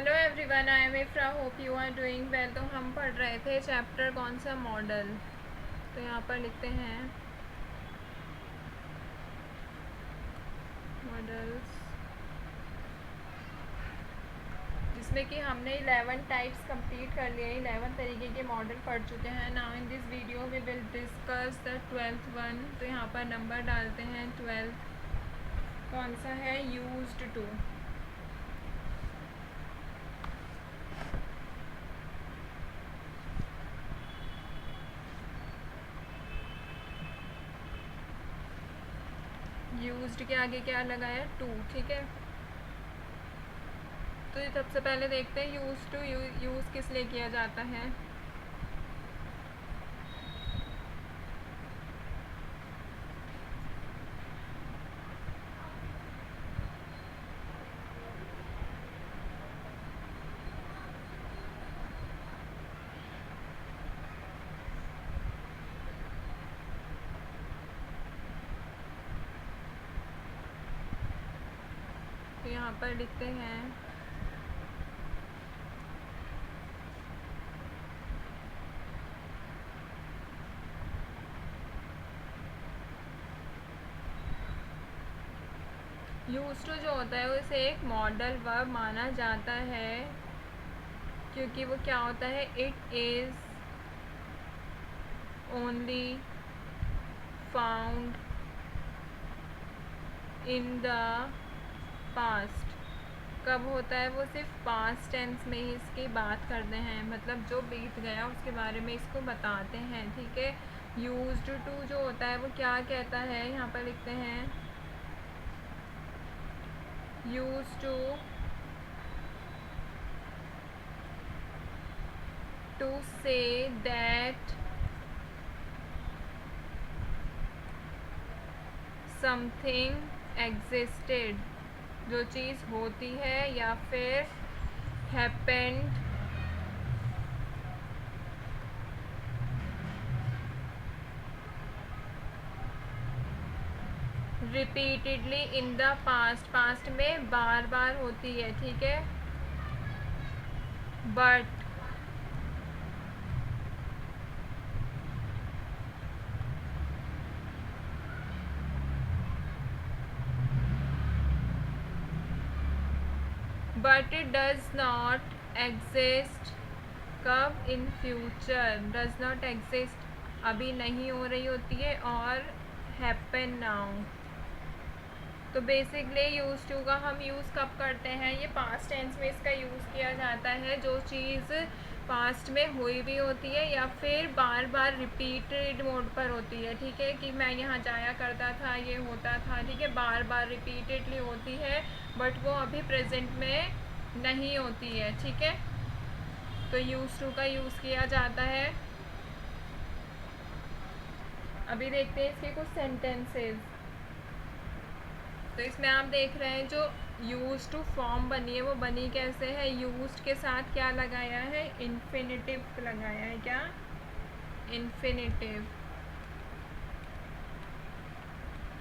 Hello everyone, I am Ifra, hope you are doing well. तो हम पढ़ रहे थे चैप्टर कौन सा, मॉडल। तो यहाँ पर लिखते हैं मॉडल्स, जिसमें कि हमने 11 टाइप्स कंप्लीट कर लिए, 11 तरीके के मॉडल पढ़ चुके हैं। Now in this video we will discuss the 12th one. तो यहाँ पर नंबर डालते हैं 12th, कौन सा है, यूज्ड टू। यूज्ड के आगे क्या लगाया, टू, ठीक है। तो सबसे पहले देखते हैं यूज टू यूज़ किस लिए किया जाता है। तो यहाँ पर लिखते हैं यूज टू जो होता है उसे एक मॉडल वर्ब माना जाता है, क्योंकि वो क्या होता है, it is only found in the past. कब होता है, वो सिर्फ पास्ट टेंस में ही इसकी बात करते हैं, मतलब जो बीत गया उसके बारे में इसको बताते हैं, ठीक है। यूज्ड टू जो होता है वो क्या कहता है, यहाँ पर लिखते हैं used to say that something existed, जो चीज़ होती है या फिर happened repeatedly in the past, past में बार बार होती है, ठीक है। But it does not exist कब, in future. Does not exist अभी नहीं हो रही होती है, और हैपन नाउ। तो बेसिकली यूज़ टू का हम यूज़ कब करते हैं, ये पास्ट टेंस में इसका यूज़ किया जाता है, जो चीज़ पास्ट में हुई भी होती है या फिर बार बार रिपीटेड मोड पर होती है, ठीक है। कि मैं यहाँ जाया करता था, ये होता था, ठीक है, बार बार रिपीटेडली होती है, बट वो अभी प्रेजेंट में नहीं होती है, ठीक है। तो यूज़ टू का यूज़ किया जाता है। अभी देखते हैं इसके कुछ सेंटेंसेस। तो इसमें आप देख रहे हैं जो यूज टू फॉर्म बनी है वो बनी कैसे है, यूज्ड के साथ क्या लगाया है, इन्फिनिटिव लगाया है, क्या, इन्फिनिटिव।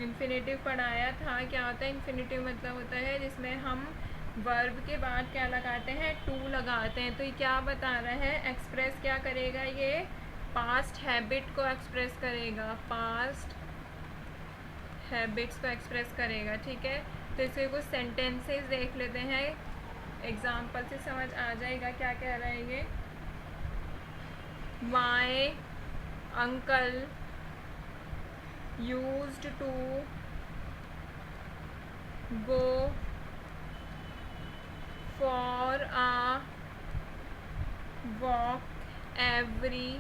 इन्फिनिटिव पढ़ाया था, क्या होता है इन्फिनिटिव, मतलब होता है जिसमें हम वर्ब के बाद क्या लगाते हैं, टू लगाते हैं। तो ये क्या बता रहा है, एक्सप्रेस क्या करेगा, ये पास्ट हैबिट को एक्सप्रेस करेगा, पास्ट हैबिट्स को एक्सप्रेस करेगा, ठीक है। तो इसके कुछ सेंटेंसेस देख लेते हैं, एग्जाम्पल से समझ आ जाएगा क्या कह रहा है ये। My uncle used to go for a walk every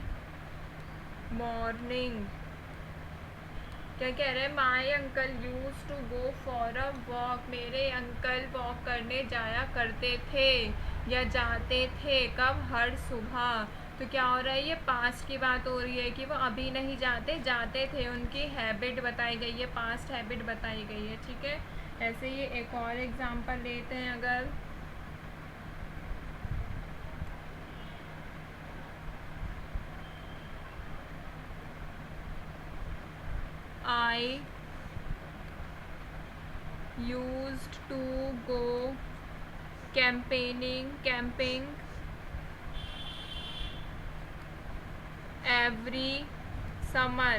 morning. क्या कह रहे हैं, my uncle use to go for a walk, मेरे अंकल वॉक करने जाया करते थे या जाते थे, कब, हर सुबह। तो क्या हो रहा है, ये पास्ट की बात हो रही है कि वो अभी नहीं जाते, जाते थे, उनकी हैबिट बताई गई है, पास्ट हैबिट बताई गई है, ठीक है। ऐसे ही एक और एग्जांपल लेते हैं, अगर I used to go campaigning, camping, every summer।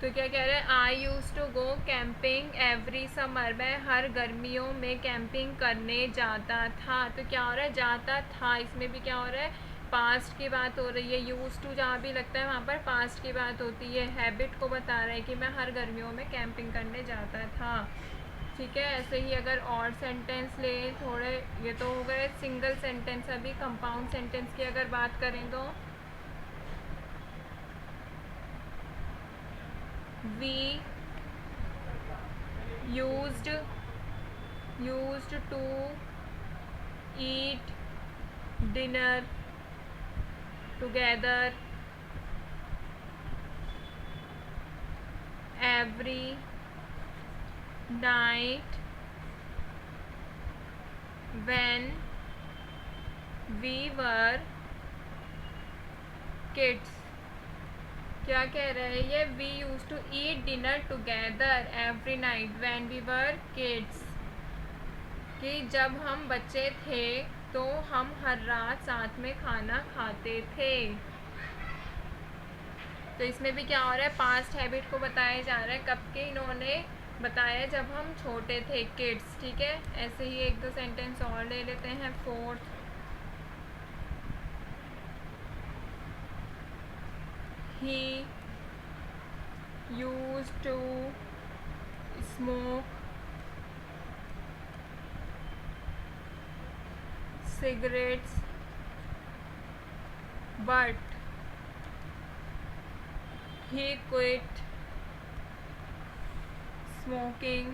तो क्या कह रहे हैं, I use to go camping every summer, मैं हर गर्मियों में कैंपिंग करने जाता था। तो क्या हो रहा है, जाता था, इसमें भी क्या हो रहा है, पास्ट की बात हो रही है। यूज टू जहाँ भी लगता है वहाँ पर पास्ट की बात होती है। हैबिट को बता रहा है कि मैं हर गर्मियों में कैंपिंग करने जाता था। ठीक है, ऐसे ही अगर और सेंटेंस ले थोड़े, ये तो हो गए सिंगल सेंटेंस। अभी कंपाउंड सेंटेंस की अगर बात करें तो we used to eat dinner together every night when we were kids। क्या कह रहे हैं ये, we use to eat dinner together every night when we were kids, कि जब हम बच्चे थे तो हम हर रात साथ में खाना खाते थे। तो इसमें भी क्या हो रहा है, पास्ट हैबिट को बताया जा रहा है। कब के इन्होंने बताया, जब हम छोटे थे, किड्स। ठीक है, ऐसे ही एक दो सेंटेंस और ले लेते हैं। Fourth, he used to smoke cigarettes but he quit smoking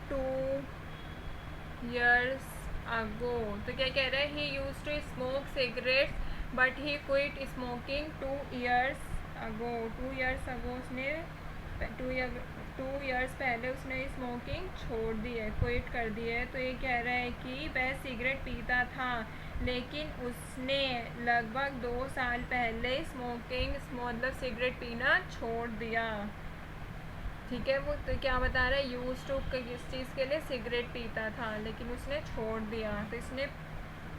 2 years ago। तो क्या कह रहा है, he used to smoke cigarettes but he quit smoking 2 years ago। 2 years ago उसने 2 years पहले उसने स्मोकिंग छोड़ दी है, क्विट कर दी है। तो ये कह रहा है कि वह सिगरेट पीता था लेकिन उसने लगभग 2 साल पहले स्मोकिंग मतलब सिगरेट पीना छोड़ दिया। ठीक है, वो तो क्या बता रहा है, यूज टू किस चीज़ के लिए, सिगरेट पीता था लेकिन उसने छोड़ दिया। तो इसने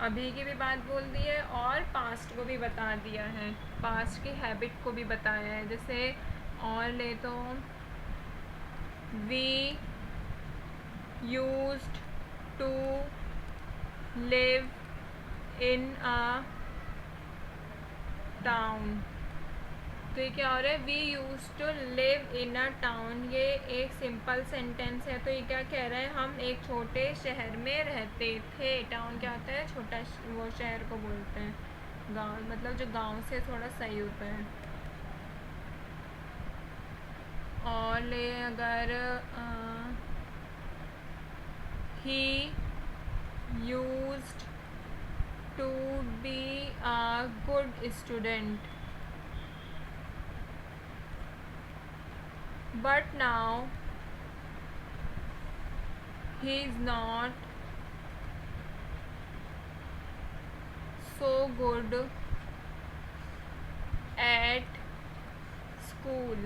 अभी की भी बात बोल दी है और पास्ट को भी बता दिया है, पास्ट की हैबिट को भी बताया है। जैसे और ले तो, we used to live in a town. तो ये क्या हो रहा है, we use to live in a town, ये एक सिंपल सेंटेंस है। तो ये क्या कह रहा है, हम एक छोटे शहर में रहते थे। टाउन क्या होता है, छोटा वो शहर को बोलते हैं, गांव, मतलब जो गांव से थोड़ा सही होता है। और ले अगर he used to be a good student but now he is not so good at school।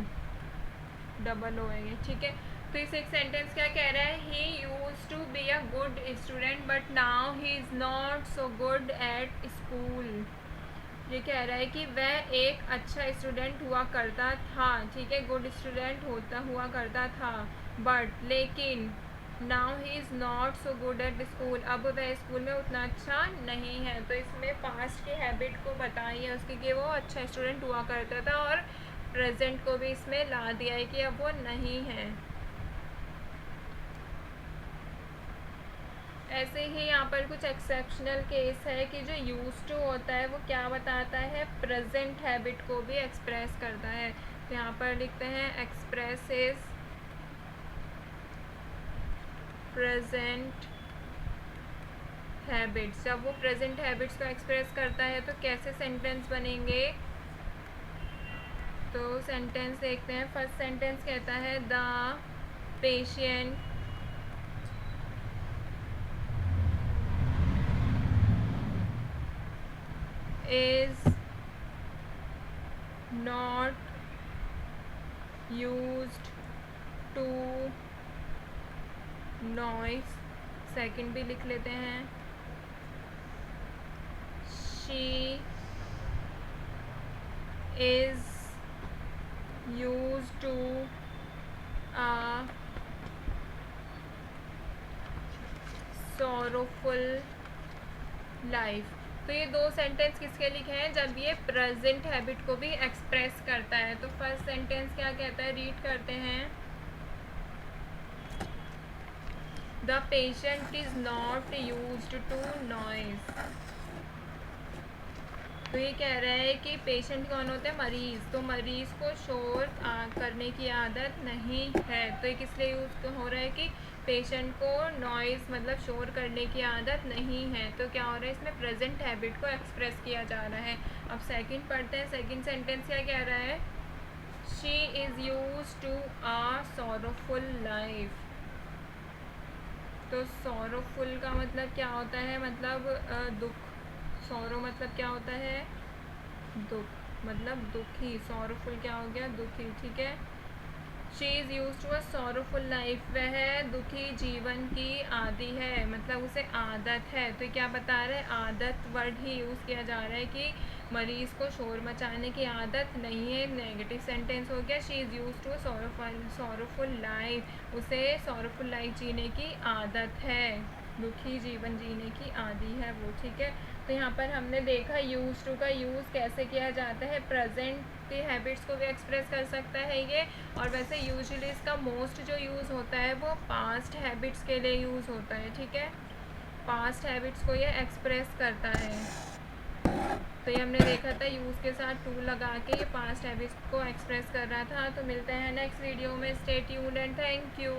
Double हो है ये। ठीक है, तो इस एक सेंटेंस क्या कह रहा है, he used to be a good student but now he is not so good at school। ये कह रहा है कि वह एक अच्छा स्टूडेंट हुआ करता था। ठीक है, गुड स्टूडेंट हुआ करता था, बट लेकिन now he is not so good at school, अब वह स्कूल में उतना अच्छा नहीं है। तो इसमें पास्ट की हैबिट को बताई है उसकी कि वो अच्छा स्टूडेंट हुआ करता था, और प्रेजेंट को भी इसमें ला दिया है कि अब वो नहीं है। ऐसे ही यहाँ पर कुछ एक्सेप्शनल केस है कि जो यूज टू होता है वो क्या बताता है, प्रेजेंट हैबिट को भी एक्सप्रेस करता है। तो यहाँ पर लिखते हैं, एक्सप्रेसेस प्रेजेंट हैबिट्स। जब वो प्रेजेंट हैबिट्स को एक्सप्रेस करता है तो कैसे सेंटेंस बनेंगे, तो सेंटेंस देखते हैं। फर्स्ट सेंटेंस कहता है, the patient is not used to noise, second भी लिख लेते हैं, she is used to a sorrowful life. तो ये दो सेंटेंस किसके लिखे हैं, जब ये प्रेजेंट हैबिट को भी एक्सप्रेस करता है। तो फर्स्ट सेंटेंस क्या कहता है, रीड करते हैं। The patient is not used to noise. तो ये कह रहा है कि पेशेंट कौन होते हैं, मरीज़। तो मरीज़ को शोर करने की आदत नहीं है। तो ये किस लिए यूज़ हो रहा है कि पेशेंट को नॉइज़ मतलब शोर करने की आदत नहीं है। तो क्या हो रहा है, इसमें प्रेजेंट हैबिट को एक्सप्रेस किया जा रहा है। अब सेकंड पढ़ते हैं। सेकंड सेंटेंस क्या कह रहा है, she is used to a sorrowful life. तो सॉरोफुल का मतलब क्या होता है, मतलब दुख। सॉरो मतलब क्या होता है, दुख, मतलब दुखी। सॉरोफुल क्या हो गया, दुखी, ठीक है। She is use to a sorrowful life, वह दुखी जीवन की आदी है, मतलब उसे आदत है। तो क्या बता रहे हैं, आदत वर्ड ही यूज़ किया जा रहा है कि मरीज़ को शोर मचाने की आदत नहीं है। नेगेटिव सेंटेंस हो गया, she is use to a sorrowful life, उसे सॉरोफुल लाइफ जीने की आदत है, दुखी जीवन जीने की आदी है वो, ठीक है। तो यहाँ पर हमने देखा यूज टू का यूज़ कैसे किया जाता है, प्रेजेंट की हैबिट्स को भी एक्सप्रेस कर सकता है ये। और वैसे यूजुअली इसका मोस्ट जो यूज़ होता है वो पास्ट हैबिट्स के लिए यूज़ होता है, ठीक है। पास्ट हैबिट्स को ये एक्सप्रेस करता है। तो ये हमने देखा था यूज़ के साथ टू लगा के ये पास्ट हैबिट्स को एक्सप्रेस कर रहा था। तो मिलते हैं नेक्स्ट वीडियो में, stay tuned and thank you.